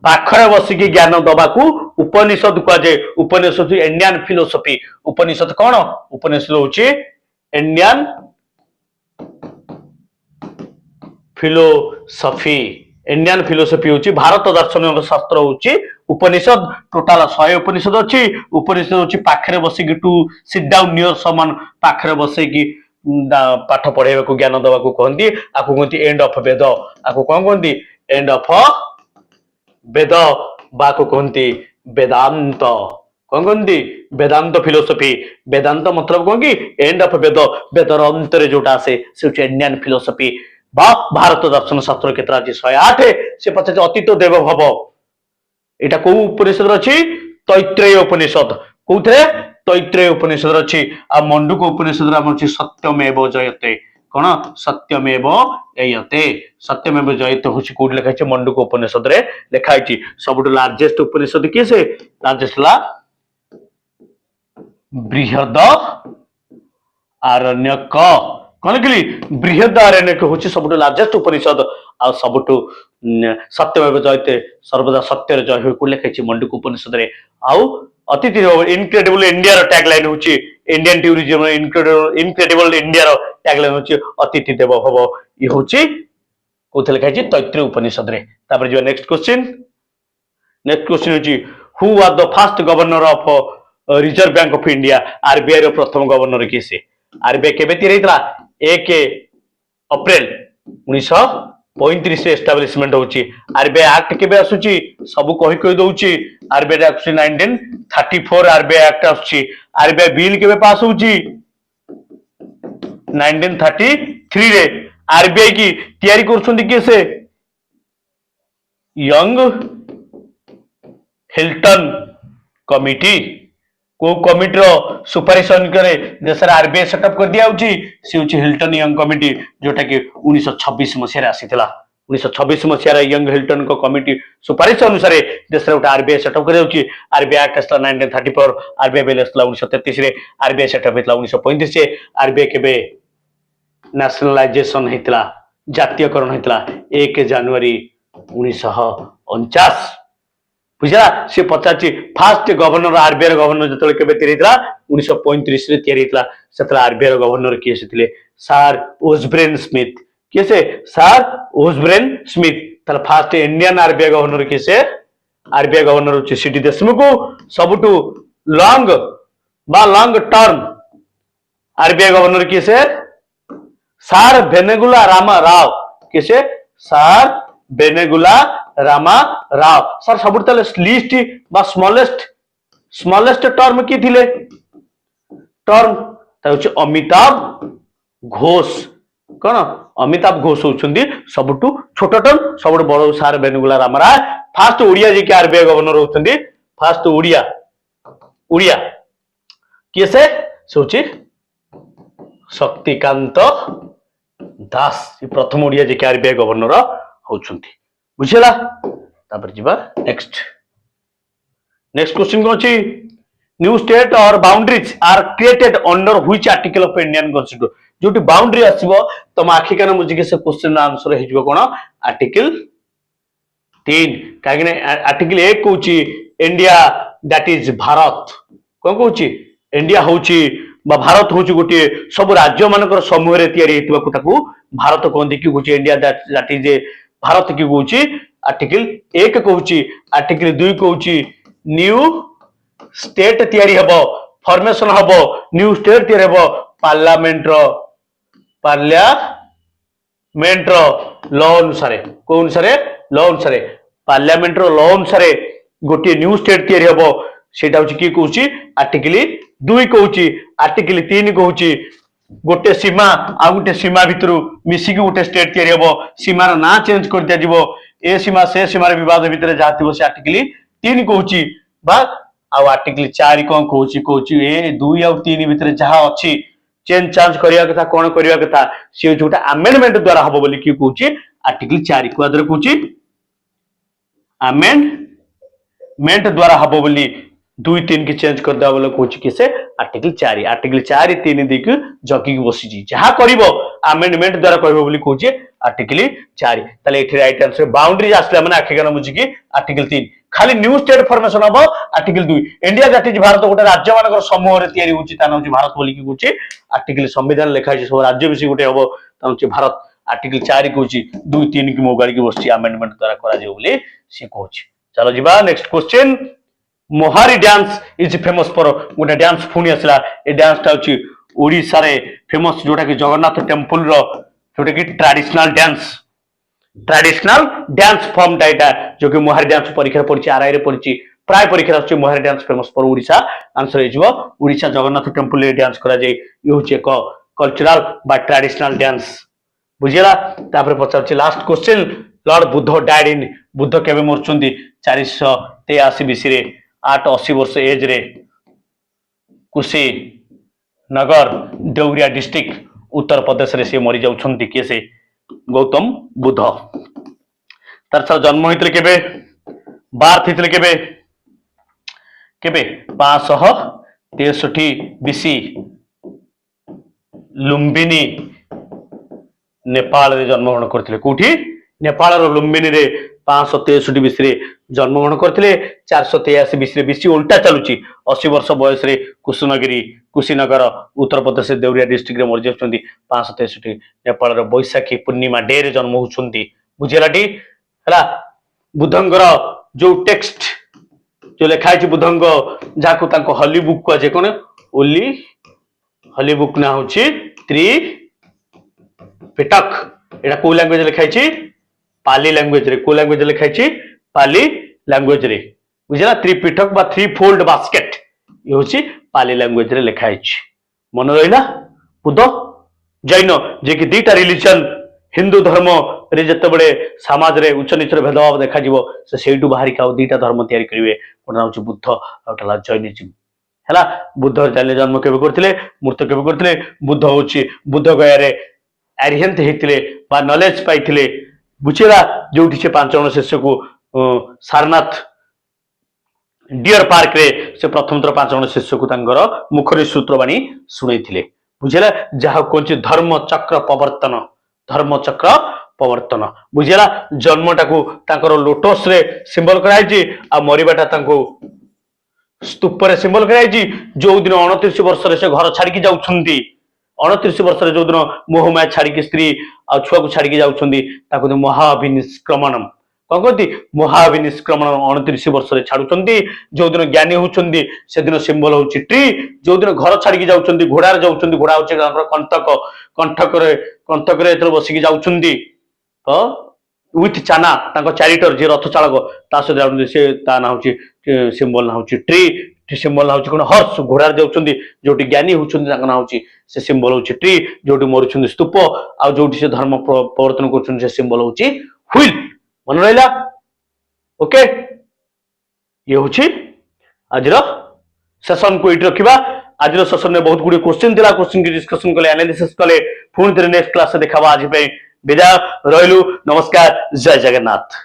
पाखरे बसिकी ज्ञान दबाकू उपनिषद कह जाए। उपनिषद इंडियन फिलोसफी। उपनिषद कौन? उपनिषद होची इंडियन फिलोसफी। इंडियन फिलोसफी होची भारत दर्शन शास्त्र होची उपनिषद। टोटाल 100 उपनिषद अच्छी। उपनिषद होची पाखरे बसिकी to sit down near someone, पाखरे बसिकी पाठ पढ़ेबा को ज्ञान दबा को कहती। आपको कहती एंड ऑफ वेद। आपको कौन कहती? एंड ऑफ वेद बा को कहती वेदांत। कौन कहती? वेदांत फिलोसफी। वेदांत मतलब कौन कि एंड ऑफ वेद, वेदर अंतर जोटा आसे से इंडियन फिलोसफी बा भारत दर्शन शास्त्र केतरा अछि 108। से पछे अतीत देव भव एटा को उपनिषद अछि? तैत्रेय उपनिषद। कोथरे? तैत्रेय उपनिषद अछि। आ मंडूक उपनिषद हम अछि सत्यमेव जयते। कौन? सत्यमेव जयते। सत्यमेव जयते होछि कोड लिखा छै मंडूक उपनिषद रे लिखा छै। सबुठ लार्जेस्ट उपनिषद के से? लार्जेस्ट ला बृहद आरण्यक। कौन कहली? बृहद आरण्यक होछि सबुठ लार्जेस्ट उपनिषद। आ सबुठ सत्यमेव जयते, सर्वदा सत्यर जय हो को लिखा छै मंडूक उपनिषद रे। आउ अतिथि इनक्रेडिबल इंडिया टैगलाइन होची Indian tourism incredible India tagline होची अतिथि देव भव। ये होची कोथे लिखा छै? तैत्रेय उपनिषद रे। तापर जो नेक्स्ट क्वेश्चन होची who was the first governor of reserve bank of India. RBI रो प्रथम गवर्नर के से? आरबीआई केबे तैयार हेतला? 1 अप्रैल 1935 रे एस्टैब्लिशमेंट होची। आरबीआई एक्ट केबे आसुची? सब कहि दउची। आरबीआई एक्ट 1934 आरबीआई एक्ट आसुची। आरबीआई बिल केबे पास होची? 1933 रे। आरबीआई की तैयारी करछुंदी के से? Young Hilton committee. को कमिटी रो सुपरिशन करे देश रे आरबीआई सेटअप कर दिया होची? से होची हिल्टन यंग कमिटी, जोटा कि 1926 मसिया रे आसीथिला। 1926 मसिया रे यंग हिल्टन को कमिटी सुपारिश अनुसार देश रे उटा आरबीआई सेटअप करे होची। आरबीआई एक्ट असला 1934, आरबीआई बिल असला 1933 रे, आरबीआई सेटअप हेतला 1935 रे। आरबीआई केबे नेशनलाइजेशन हेतला, जातीयकरण हेतला 1 जनवरी 1949। बुझला? से पचाची फास्ट गवर्नर आरबीआई गवर्नर जतले केबे तैयार हेतला? 1935 रे तैयार हेतला। सेतला आरबीआई गवर्नर किए सेतले? Sir Osborne Smith. किसे? Sir Osborne Smith. तार फास्ट इंडियन आरबीआई गवर्नर किसे? आरबीआई गवर्नर होची सीडी देशमुख। सबुटू लॉन्ग बा लॉन्ग टर्म आरबीआई गवर्नर किसे? सर वेनेगुला रामा राव। किसे? सर वेनेगुला रामा राव। सर सबुठ तले लिस्ट बा स्मॉलेस्ट टर्म की थिले? टर्म ता होची अमिताभ घोष। कौन? अमिताभ घोष होचंदी सबुठु छोट टर्म। सबुठ बड़ सर वेनुगुला रामराव। फास्ट ओडिया जे के आरबीआई गवर्नर होचंदी। फास्ट ओडिया किसे? सोची शक्तिकांत दास। ये प्रथम ओडिया जे के आरबीआई गवर्नर होचंदी। बुझिला? तापर जिबा नेक्स्ट क्वेश्चन को अछि new state or boundaries are created under which article of Indian constitution. जोटी बाउंड्री आसीबो तम आखि कान मुझे के से क्वेश्चन आंसर हे जिवो कोन? आर्टिकल 3। कागिने आर्टिकल 1 कहूची इंडिया दैट इज भारत। कोन कहूची? इंडिया होची बा भारत होची गोटे सब राज्य मानकर समूह रे तयारी हेतबा ताकू भारत कहते कि होची India that is a Bharat की कहूची आर्टिकल 1 कहूची आर्टिकल 2 कहूची न्यू स्टेट तयारी हबो फॉर्मेशन हबो न्यू स्टेट तयारी हबो पार्लियामेंट लॉ अनुसार को अनुसार लॉ अनुसार पार्लियामेंट लॉ अनुसार गोटे न्यू स्टेट तयारी हबो सेटा होची की कहूची आर्टिकल 2 कहूची आर्टिकल 3 कहूची गोटे सीमा आ गोटे सीमा भितर मिसिकी गोटे स्टेट तयारी हबो सीमार ना चेंज कर दिया जिवो ए सीमा से सीमार विवाद भितर जा थिबो से आर्टिकल 3 कहूची बा आ आर्टिकल 4 कोन कहूची ए 2 आ 3 भितर जहा अछि चेंज चांज करिया कथा कोन करिया कथा से जोटा अमेंडमेंट द्वारा हबो बोली की कहूची आर्टिकल 4 को आदर कहूची अमेंडमेंट द्वारा हबो बोली 2-3 की चेंज कर दवा बोले कहूची किसे आर्टिकल 4 3 दिक जगी बसी जी जहा करिवो अमेंडमेंट द्वारा कहबो बोली कहूची आर्टिकल 4 ताले एठी राइट आंसर बाउंड्री आसला माने आखिगाना मुझी की आर्टिकल 3 खाली न्यू स्टेट फॉर्मेशन हबो article 2 India that is Bharat गोटे राज्य मानकर समूह रे तयारी होची ता नाउची भारत बोली की कहूची आर्टिकल संविधान लिखा है सब राज्य मिसी गोटे हबो ता नाउची भारत आर्टिकल 4 कहूची 2-3 की मोगाड़ी की बसी अमेंडमेंट द्वारा करा जे बोली से कहूची चलो जीवा next question Mohari dance is famous for गोटे डांस पुणी आसला ए डांस टा होची ओडिसा रे फेमस जोटा कि जगन्नाथ टेंपल रो जोटा कि ट्रेडिशनल डांस फॉर्म डाइटा जो कि मोहारी डांस परीक्षा पड़ची आरआई रे पड़ची प्राय परीक्षा आछी मोहारी dance famous for Odisha answer हे जिवो ओडिसा जगन्नाथ टेंपल रे डांस करा जाय ये होची एक कल्चरल बा ट्रेडिशनल डांस बुझिला तापर पचारची last question lord Buddha died in Buddha केबे मरचुंदी 483 बीसी रे 880 वर्ष एज रे कुशी नगर देवरिया डिस्ट्रिक्ट उत्तर प्रदेश रे से मरी जाउछंती के से गौतम बुद्ध तार सर जन्म होइतले केबे बार्थ होइतले केबे केबे 563 बीसी लुम्बिनी नेपाल रे जन्म ग्रहण करथिले कोठी नेपाल रो लुम्बिनी रे 563 बीसी रे जन्म ग्रहण करथिले 483 बीसी रे बीसी उल्टा चलुची 80 वर्ष बयस रे कुशीनगर उत्तर प्रदेश देवरिया डिस्ट्रिक्ट रे मर जाउछंती 563 नेपाल रो बैसाखी पूर्णिमा डे रे जन्म होउछंती बुझिलाटी हला बुद्धंकर जो टेक्स्ट जो लिखा है बुद्धंग जाको तांको हॉली बुक को जे कोन ओली हॉली बुक ना होची त्रिपिटक एटा को लैंग्वेज लिखा है पाली लैंग्वेज रे को लैंग्वेज लिखा है पाली लैंग्वेज रे बुझला त्रिपिटक बा थ्री फोल्ड बास्केट ये होची पाली लैंग्वेज रे लिखा है मन रहिला बुद्ध जैन जे कि दीटा रिलीजन हिंदू धर्म रे जते बडे समाज रे उच्च नीच भेदभाव देखा जीवो से सेइटु बाहरी का दीटा धर्म तयारी करिवे कोना होची बुद्ध आउटला जैनिज्म हला बुद्ध जाले जन्म केबे करथिले मृत्यु केबे करथिले बुद्ध होची बुद्ध गया रे एरिहंत हेतिले बा नॉलेज पाइथिले बुझेला जोठी से 5 जण शिष्य को सारनाथ डियर पार्क रे से प्रथम थर 5 जण शिष्य को तांगर मुखरे सूत्रवाणी सुनैथिले बुझेला जहा कोंची धर्म चक्र प्रवर्तन बुझेला जन्मटा को तांकर लोटस रे सिंबल कराई छी आ मरिबाटा तांको स्तूप रे सिंबल कराई छी जो दिन 29 वर्ष रे से घर छाडी की जाउछंती 29 वर्ष रे जो दिन मोहमाया छाडी की स्त्री आ छुआ को छाडी की जाउछंती ताको महाविनिष्क्रमणम कौन कहती महाविनिष्क्रमण 29 वर्ष रे छाडुछंती जो दिन ज्ञानी होउछंती से दिन सिंबल होउची ट्री जो दिन घर छाडी की जाउछंती घोड़ा रे जाउछंती घोड़ा होचे कंटक रे एतल बसी की जाउछंती तो विथ चाना तांको चैरिटर जे रथ चालक ता से जाउछंती से ता ना होची सिंबल ना होची ट्री सिंबल ना होची कोन हॉर्स घोड़ा रे जाउछंती जोटी ज्ञानी होउछंती तांको ना होची से सिंबल होची ट्री जोटी मरुछंती स्तूप आ जोटी से धर्म प्रवर्तन करछंती से सिंबल होची व्हील मन रहिला ओके ये होची आजरो सेशन को इट रखिबा आजरो सेशन में बहुत गुडी क्वेश्चन दिला क्वेश्चन की डिस्कशन कले एनालिसिस कले पुणी नेक्स्ट क्लास से देखाबा आज पे विदा रहिलु नमस्कार जय जगन्नाथ।